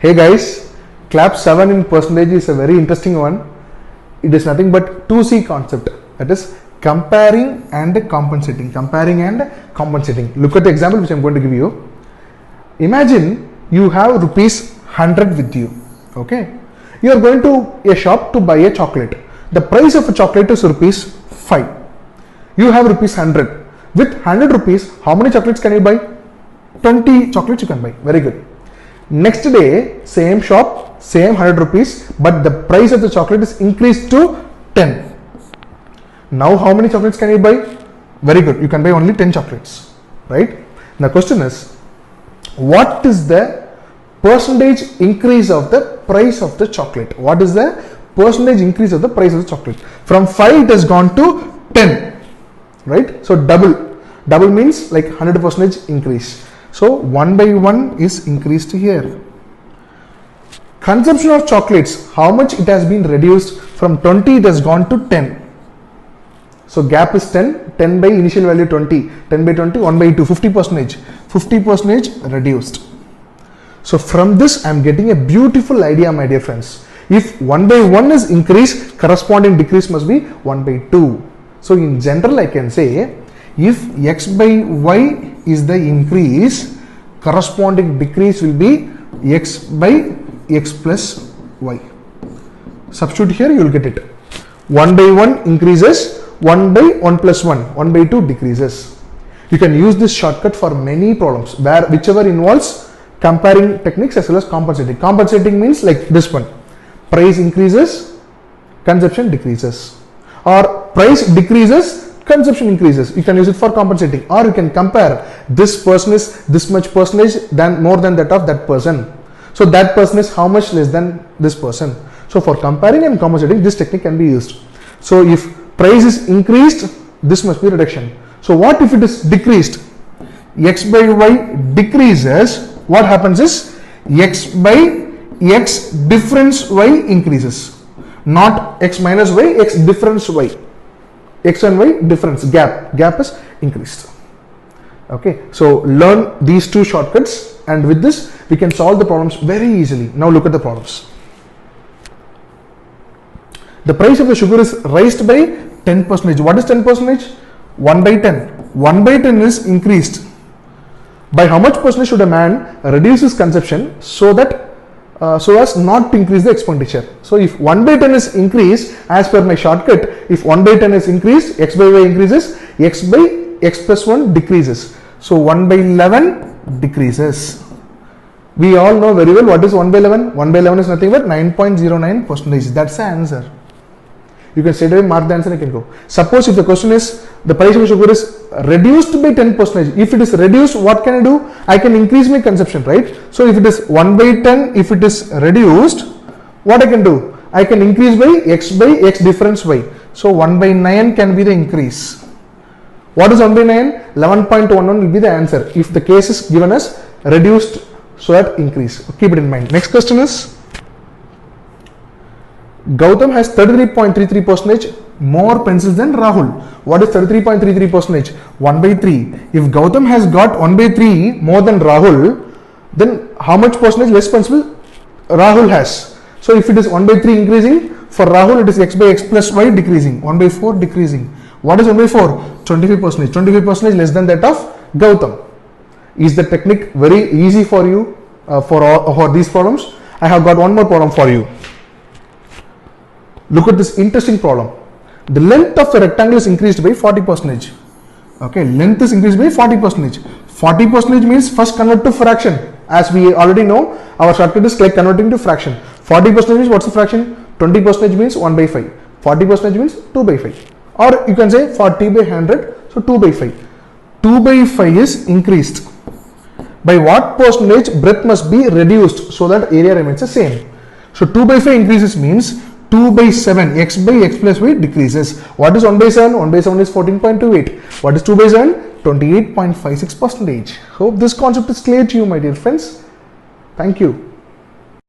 Hey guys, clap 7 in percentage is a very interesting one. It is nothing but 2C concept, that is comparing and compensating. Comparing and compensating. Look at the example which I am going to give you. Imagine you have rupees 100 with you. Okay, you are going to a shop to buy a chocolate. The price of a chocolate is rupees 5. You have rupees 100. With 100 rupees, how many chocolates can you buy? 20 chocolates you can buy. Very good. Next day, same shop, same 100 rupees, but the price of the chocolate is increased to 10. Now how many chocolates can you buy? Very good. You can buy only 10 chocolates. Right? Now question is, what is the percentage increase of the price of the chocolate? What is the percentage increase of the price of the chocolate? From 5 it has gone to 10. Right? So double means like 100% increase. So 1 by 1 is increased here. Consumption of chocolates, how much it has been reduced? From 20 it has gone to 10. So gap is 10, 10 by initial value 20, 10 by 20, 1 by 2, 50%, 50% reduced. So from this I am getting a beautiful idea, my dear friends. If 1 by 1 is increased, corresponding decrease must be 1 by 2. So in general I can say, if x by y is the increase, corresponding decrease will be x by x plus y. Substitute here, you will get it. 1 by 1 increases, 1 by 1 plus 1, 1 by 2 decreases. You can use this shortcut for many problems, whichever involves comparing techniques as well as compensating. Compensating means like this one. Price increases, consumption decreases. Or price decreases, consumption increases. You can use it for compensating, or you can compare this person is this much percentage than more than that of that person. So that person is how much less than this person. So for comparing and compensating, this technique can be used. So if price is increased, this must be reduction. So what if it is decreased? X by y decreases. What happens is x by x difference y increases. Not x minus y, x difference y. X and y difference, gap is increased. Okay, so learn these two shortcuts, and with this we can solve the problems very easily. Now look at the problems. The price of the sugar is raised by 10%. What is 10%? 1 by 10. 1 by 10 is increased. By how much percentage should a man reduce his consumption so that so as not to increase the expenditure? So if 1 by 10 is increased, as per my shortcut, if 1 by 10 is increased, x by y increases, x by x plus 1 decreases. So 1 by 11 decreases. We all know very well what is 1 by 11. 1 by 11 is nothing but 9.09%. That's the answer. You can straight away mark the answer and you can go. Suppose if the question is the price of sugar is reduced by 10%. If it is reduced, what can I do? I can increase my consumption, right? So if it is 1 by 10, if it is reduced, what I can do? I can increase by x difference y. So 1 by 9 can be the increase. What is 1 by 9? 11.11 will be the answer if the case is given as reduced, so that increase. Keep it in mind. Next question is, Gautam has 33.33% more pencils than Rahul. What is 33.33%? 1 by 3. If Gautam has got 1 by 3 more than Rahul, then how much percentage less pencil Rahul has? So if it is 1 by 3 increasing, for Rahul it is x by x plus y decreasing, 1 by 4 decreasing. What is 1 by 4? 25%. 25% less than that of Gautam. Is the technique very easy for you for these problems? I have got one more problem for you. Look at this interesting problem. The length of the rectangle is increased by 40%. Okay, length is increased by 40%. 40% means first convert to fraction. As we already know, our shortcut is like converting to fraction. 40% means what's the fraction? 20% means 1 by 5. 40% means 2 by 5. Or you can say 40 by 100, so 2 by 5. 2 by 5 is increased. By what percentage breadth must be reduced so that area remains the same? So 2 by 5 increases means 2 by 7, x by x plus y decreases. What is 1 by 7? 1 by 7 is 14.28. What is 2 by 7? 28.56%. Hope this concept is clear to you, my dear friends. Thank you.